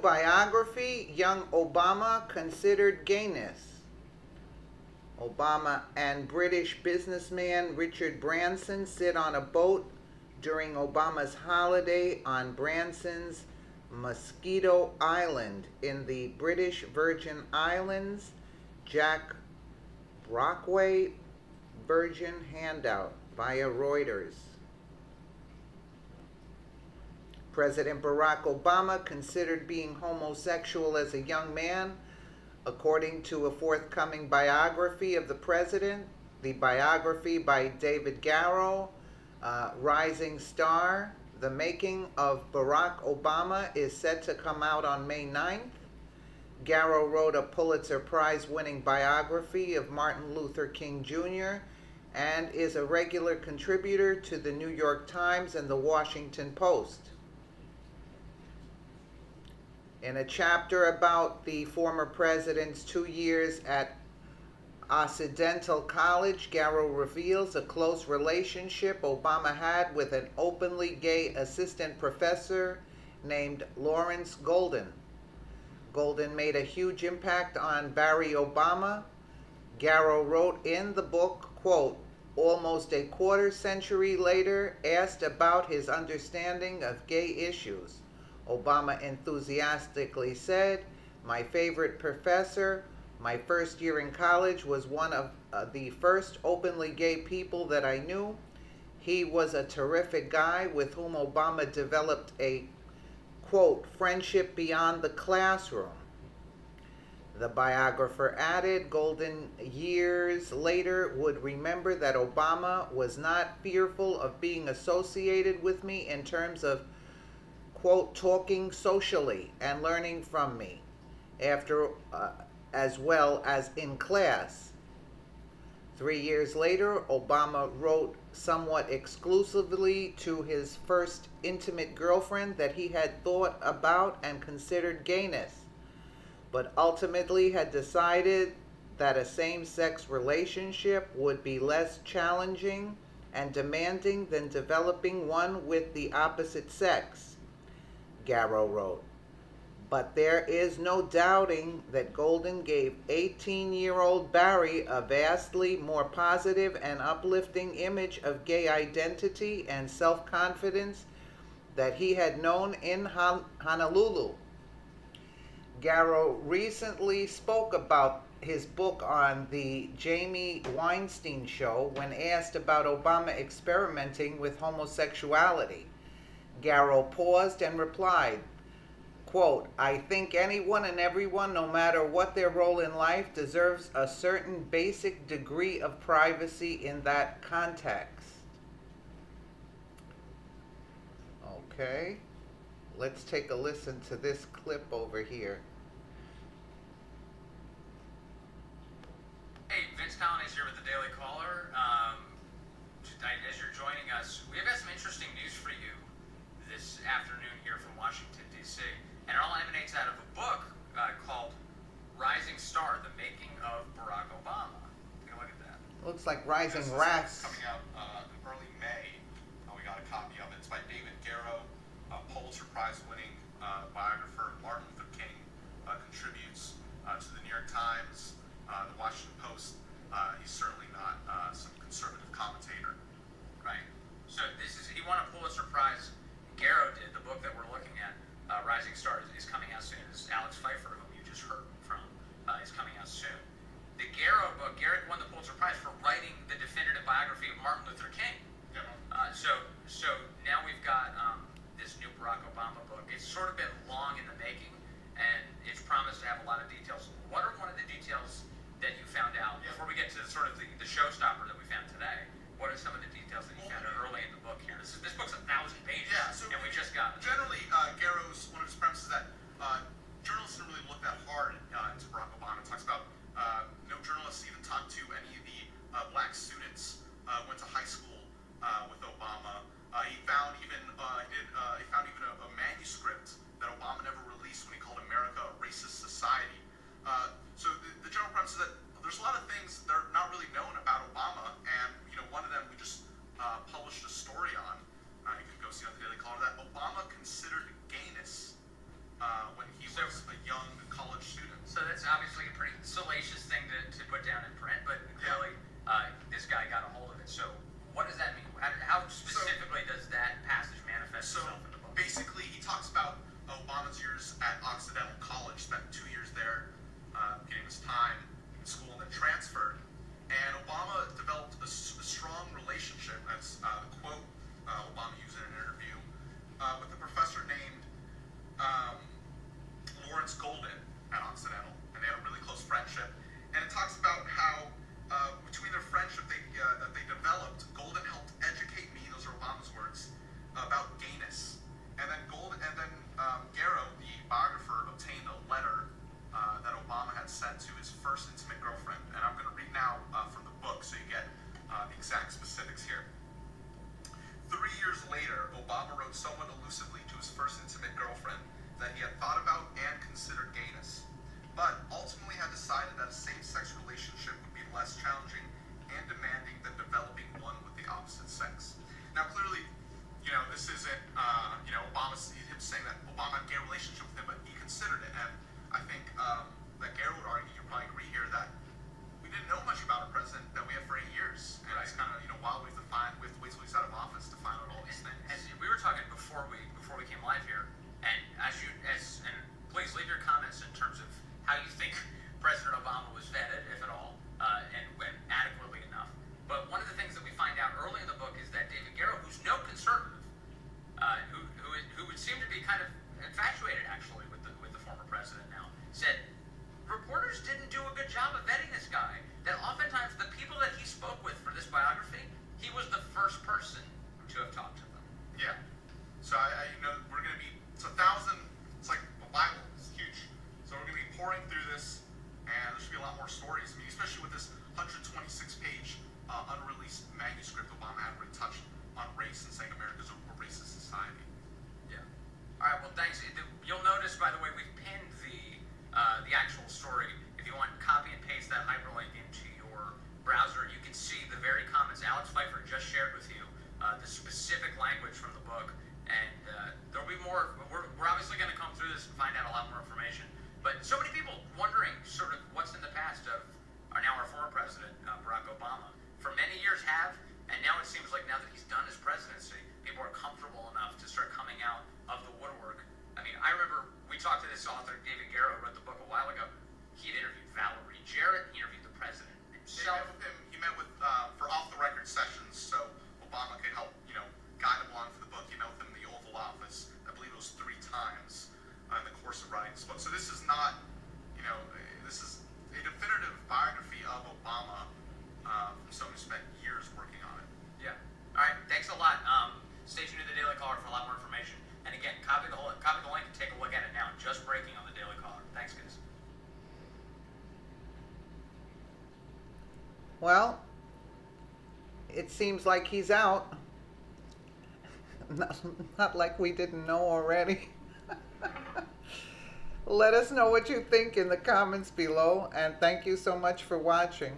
Biography, Young Obama Considered Gayness. Obama and British businessman Richard Branson sit on a boat during Obama's holiday on Branson's Mosquito Island in the British Virgin Islands. Jack Brockway, Virgin Handout via Reuters. President Barack Obama considered being homosexual as a young man, according to a forthcoming biography of the president. The biography by David Garrow, Rising Star, The Making of Barack Obama, is set to come out on May 9th. Garrow wrote a Pulitzer Prize-winning biography of Martin Luther King Jr. and is a regular contributor to the New York Times and the Washington Post. In a chapter about the former president's 2 years at Occidental College, Garrow reveals a close relationship Obama had with an openly gay assistant professor named Lawrence Golden. Golden made a huge impact on Barry Obama. Garrow wrote in the book, quote, almost a quarter century later, asked about his understanding of gay issues. Obama enthusiastically said, my favorite professor, my first year in college, was one of the first openly gay people that I knew. He was a terrific guy with whom Obama developed a, quote, friendship beyond the classroom. The biographer added, Golden years later would remember that Obama was not fearful of being associated with me in terms of, quote, talking socially and learning from me, as well as in class. 3 years later, Obama wrote somewhat exclusively to his first intimate girlfriend that he had thought about and considered gayness, but ultimately had decided that a same-sex relationship would be less challenging and demanding than developing one with the opposite sex. Garrow wrote, but there is no doubting that Golden gave 18-year-old Barry a vastly more positive and uplifting image of gay identity and self-confidence that he had known in Honolulu. Garrow recently spoke about his book on the Jamie Weinstein show when asked about Obama experimenting with homosexuality. Garrow paused and replied, quote, I think anyone and everyone, no matter what their role in life, deserves a certain basic degree of privacy in that context. Okay, let's take a listen to this clip over here. Hey, Vince Collins is here with the Daily Caller. As you're joining us, we've got some interesting news for you this afternoon here from Washington, D.C. And it all emanates out of a book called Rising Star, The Making of Barack Obama. Take a look at that. Looks like Rising This Rats. coming out in early May. We got a copy of it. It's by David Garrow, a Pulitzer Prize-winning biographer. Martin Luther King contributes to the New York Times, the Washington Post. He's certainly not some conservative commentator. Right. So he won a Pulitzer Prize. Garrow did. The book that we're looking at, Rising Star, is coming out soon. This is Alex Pfeiffer, whom you just heard from, is coming out soon. The Garrow book, Garrett won the Pulitzer Prize for writing the definitive biography of Martin Luther King. So now we've got this new Barack Obama book. It's sort of been long years at Occidental College, spent 2 years there, getting his time in school, and then transferred. And Obama developed a strong relationship, as the quote Obama used in an interview, with a professor named Lawrence Golden at Occidental, and they had a really close friendship. And it talks about how between their friendship that they developed, Golden helped educate me, those are Obama's words, about gayness. And then Garrow, the biographer, obtained a letter that Obama had sent to his first intimate girlfriend. And I'm going to read now from the book so you get the exact specifics here. 3 years later, Obama wrote somewhat elusively to his first intimate girlfriend that he had thought about and considered gayness, but ultimately had decided that a same-sex relationship would be less challenging and demanding than developing one with the opposite sex. Now, clearly, this isn't, him saying that Obama had a gay relationship with him, but he considered it. And I think that Garrow would argue, you probably agree here, that we didn't know much about a president that we had for 8 years. And it's kind of, wild ways to find, we have to wait till he's out of office to find out all these things. As we were talking before we came live here, and and please leave your comments in terms of how you think President Obama was vetted, if at all, and adequately enough. But one of the things that we find out early in the book is that David Garrow, who's no conservative, who would seem to be kind of infatuated actually with the former president now, said reporters didn't do a good job of vetting this guy. That oftentimes the people that he spoke with for this biography, he was the first person to have talked to them. Yeah. So we're going to be, it's 1,000, it's like a Bible, it's huge. So we're going to be pouring through this, and there should be a lot more stories. I mean, especially with this 126-page unreleased manuscript Obama had where he touched on race and saying America's a racist society. Yeah. All right. Well, thanks. You'll notice, by the way, we've pinned the actual story. If you want, copy and paste that hyperlink into your browser. You can see the very comments Alex Pfeiffer just shared with you, the specific language from the book, and there'll be more. We're obviously going to come through this and find out a lot more information. But so many people wondering sort of what's in the past of our former president, Barack Obama. For many years have, and now it seems like now that he's done his presidency, people are comfortable enough to start coming out of the woodwork. I mean, I remember we talked to this author, David Garrow, who wrote the book a while ago. He had interviewed Valerie Jarrett, he interviewed the president himself. He met with for off-the-record sessions, so Obama could help, guide him along for the book. He met with him in the Oval Office, I believe it was 3 times in the course of writing this book. So this is not, this is a definitive biography of Obama from someone who spent years working on it. Yeah. All right. Thanks a lot. Stay tuned to the Daily Caller for a lot more information. And again, copy the link and take a look at it now. Just breaking on the Daily Caller. Thanks, guys. Well, it seems like he's out. Not like we didn't know already. Let us know what you think in the comments below, and thank you so much for watching.